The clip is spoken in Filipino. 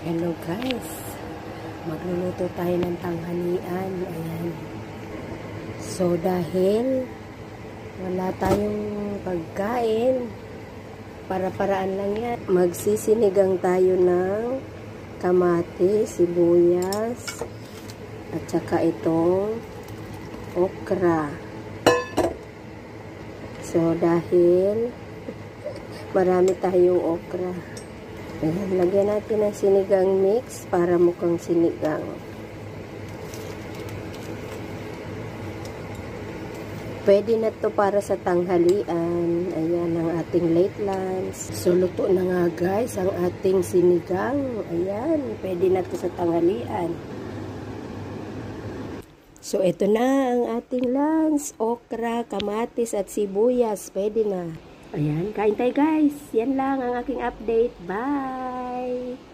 Hello guys, magluluto tayo ng tanghalian. Ayan. So dahil wala tayong pagkain, para-paraan lang yan, magsisinigang tayo ng kamatis, sibuyas, at saka itong okra. So dahil marami tayong okra, ayan, lagyan natin ng sinigang mix para mukhang sinigang. Pwede na to para sa tanghalian. Ayan ang ating late lunch. So luto na nga guys ang ating sinigang. Ayan, pwede na to sa tanghalian. So ito na ang ating lunch. Okra, kamatis at sibuyas. Pwede na. Ayan, kain tayo guys. Yan lang ang aking update. Bye!